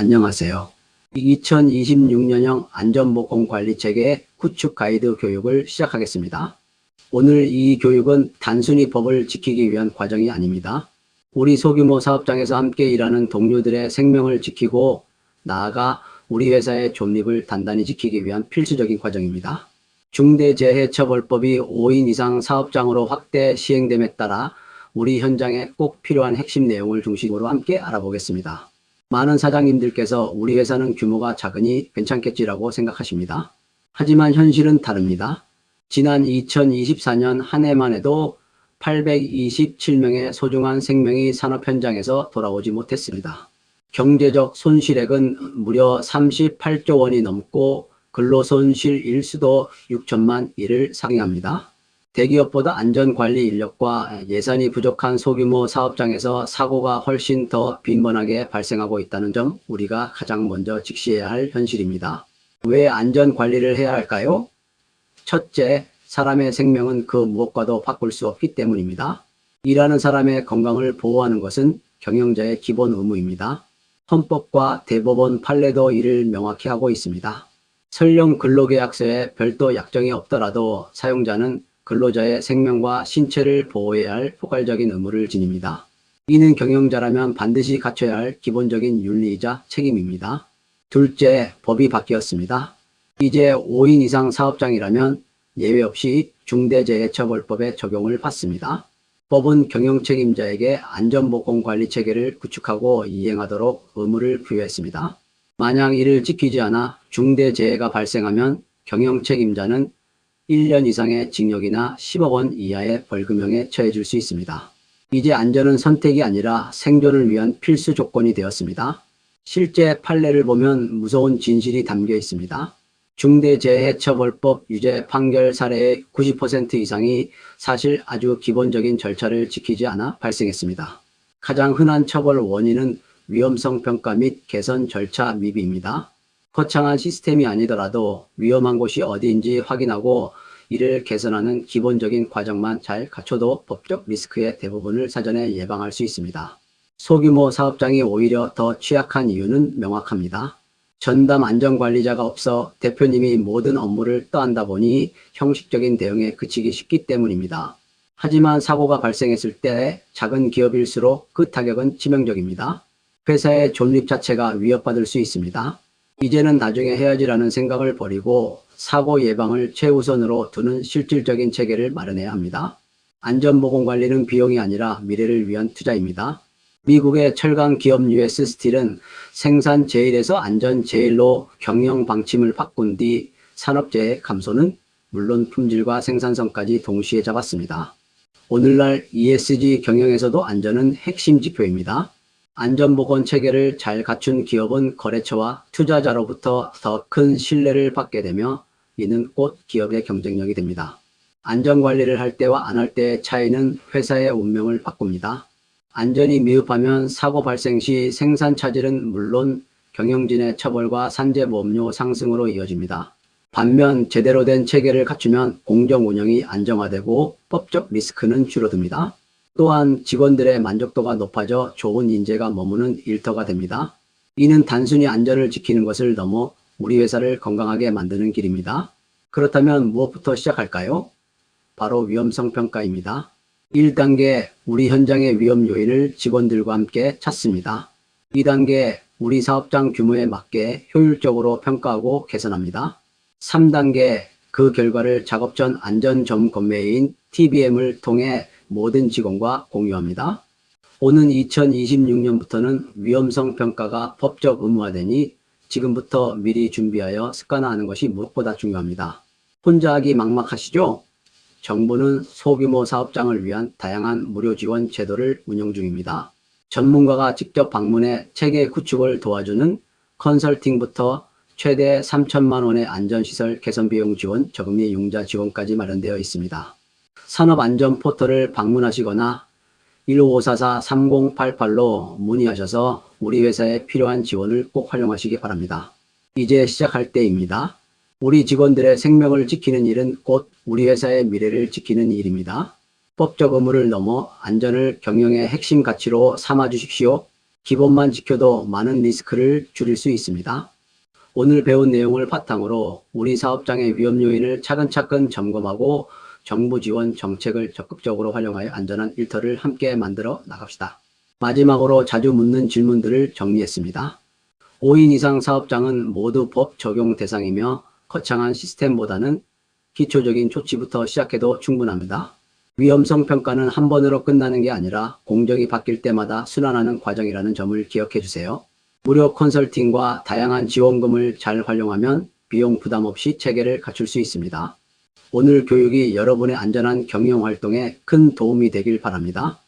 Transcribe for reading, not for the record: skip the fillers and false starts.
안녕하세요. 2026년형 안전보건관리체계 구축 가이드 교육을 시작하겠습니다. 오늘 이 교육은 단순히 법을 지키기 위한 과정이 아닙니다. 우리 소규모 사업장에서 함께 일하는 동료들의 생명을 지키고 나아가 우리 회사의 존립을 단단히 지키기 위한 필수적인 과정입니다. 중대재해처벌법이 5인 이상 사업장으로 확대 시행됨에 따라 우리 현장에 꼭 필요한 핵심 내용을 중심으로 함께 알아보겠습니다. 많은 사장님들께서 우리 회사는 규모가 작으니 괜찮겠지라고 생각하십니다. 하지만 현실은 다릅니다. 지난 2024년 한 해만 해도 827명의 소중한 생명이 산업 현장에서 돌아오지 못했습니다. 경제적 손실액은 무려 38조 원이 넘고 근로손실 일수도 6천만 일을 상회합니다. 대기업보다 안전관리 인력과 예산이 부족한 소규모 사업장에서 사고가 훨씬 더 빈번하게 발생하고 있다는 점 우리가 가장 먼저 직시해야 할 현실입니다. 왜 안전관리를 해야 할까요? 첫째, 사람의 생명은 그 무엇과도 바꿀 수 없기 때문입니다. 일하는 사람의 건강을 보호하는 것은 경영자의 기본 의무입니다. 헌법과 대법원 판례도 이를 명확히 하고 있습니다. 설령 근로계약서에 별도 약정이 없더라도 사용자는 근로자의 생명과 신체를 보호해야 할 포괄적인 의무를 지닙니다. 이는 경영자라면 반드시 갖춰야 할 기본적인 윤리이자 책임입니다. 둘째, 법이 바뀌었습니다. 이제 5인 이상 사업장이라면 예외 없이 중대재해처벌법의 적용을 받습니다. 법은 경영책임자에게 안전보건관리체계를 구축하고 이행하도록 의무를 부여했습니다. 만약 이를 지키지 않아 중대재해가 발생하면 경영책임자는 1년 이상의 징역이나 10억 원 이하의 벌금형에 처해질 수 있습니다. 이제 안전은 선택이 아니라 생존을 위한 필수 조건이 되었습니다. 실제 판례를 보면 무서운 진실이 담겨 있습니다. 중대재해처벌법 유죄 판결 사례의 90% 이상이 사실 아주 기본적인 절차를 지키지 않아 발생했습니다. 가장 흔한 처벌 원인은 위험성 평가 및 개선 절차 미비입니다. 거창한 시스템이 아니더라도 위험한 곳이 어디인지 확인하고 이를 개선하는 기본적인 과정만 잘 갖춰도 법적 리스크의 대부분을 사전에 예방할 수 있습니다. 소규모 사업장이 오히려 더 취약한 이유는 명확합니다. 전담 안전관리자가 없어 대표님이 모든 업무를 떠안다 보니 형식적인 대응에 그치기 쉽기 때문입니다. 하지만 사고가 발생했을 때 작은 기업일수록 그 타격은 치명적입니다. 회사의 존립 자체가 위협받을 수 있습니다. 이제는 나중에 해야지라는 생각을 버리고 사고 예방을 최우선으로 두는 실질적인 체계를 마련해야 합니다. 안전보건관리는 비용이 아니라 미래를 위한 투자입니다. 미국의 철강 기업 US 스틸은 생산 제일에서 안전 제일로 경영 방침을 바꾼 뒤 산업재해 감소는 물론 품질과 생산성까지 동시에 잡았습니다. 오늘날 ESG 경영에서도 안전은 핵심 지표입니다. 안전보건 체계를 잘 갖춘 기업은 거래처와 투자자로부터 더 큰 신뢰를 받게 되며 이는 곧 기업의 경쟁력이 됩니다. 안전관리를 할 때와 안 할 때의 차이는 회사의 운명을 바꿉니다. 안전이 미흡하면 사고 발생 시 생산 차질은 물론 경영진의 처벌과 산재보험료 상승으로 이어집니다. 반면 제대로 된 체계를 갖추면 공정 운영이 안정화되고 법적 리스크는 줄어듭니다. 또한 직원들의 만족도가 높아져 좋은 인재가 머무는 일터가 됩니다. 이는 단순히 안전을 지키는 것을 넘어 우리 회사를 건강하게 만드는 길입니다. 그렇다면 무엇부터 시작할까요? 바로 위험성 평가입니다. 1단계, 우리 현장의 위험 요인을 직원들과 함께 찾습니다. 2단계, 우리 사업장 규모에 맞게 효율적으로 평가하고 개선합니다. 3단계, 그 결과를 작업 전 안전점검회의인 TBM을 통해 모든 직원과 공유합니다. 오는 2026년부터는 위험성 평가가 법적 의무화되니 지금부터 미리 준비하여 습관화하는 것이 무엇보다 중요합니다. 혼자 하기 막막하시죠? 정부는 소규모 사업장을 위한 다양한 무료 지원 제도를 운영 중입니다. 전문가가 직접 방문해 체계 구축을 도와주는 컨설팅부터 최대 3천만 원의 안전시설 개선 비용 지원, 저금리 융자 지원까지 마련되어 있습니다. 산업안전 포털을 방문하시거나 1544-3088로 문의하셔서 우리 회사에 필요한 지원을 꼭 활용하시기 바랍니다. 이제 시작할 때입니다. 우리 직원들의 생명을 지키는 일은 곧 우리 회사의 미래를 지키는 일입니다. 법적 의무를 넘어 안전을 경영의 핵심 가치로 삼아 주십시오. 기본만 지켜도 많은 리스크를 줄일 수 있습니다. 오늘 배운 내용을 바탕으로 우리 사업장의 위험 요인을 차근차근 점검하고 정부 지원 정책을 적극적으로 활용하여 안전한 일터를 함께 만들어 나갑시다. 마지막으로 자주 묻는 질문들을 정리했습니다. 5인 이상 사업장은 모두 법 적용 대상이며 거창한 시스템보다는 기초적인 조치부터 시작해도 충분합니다. 위험성 평가는 한 번으로 끝나는 게 아니라 공정이 바뀔 때마다 순환하는 과정이라는 점을 기억해 주세요. 무료 컨설팅과 다양한 지원금을 잘 활용하면 비용 부담 없이 체계를 갖출 수 있습니다. 오늘 교육이 여러분의 안전한 경영 활동에 큰 도움이 되길 바랍니다.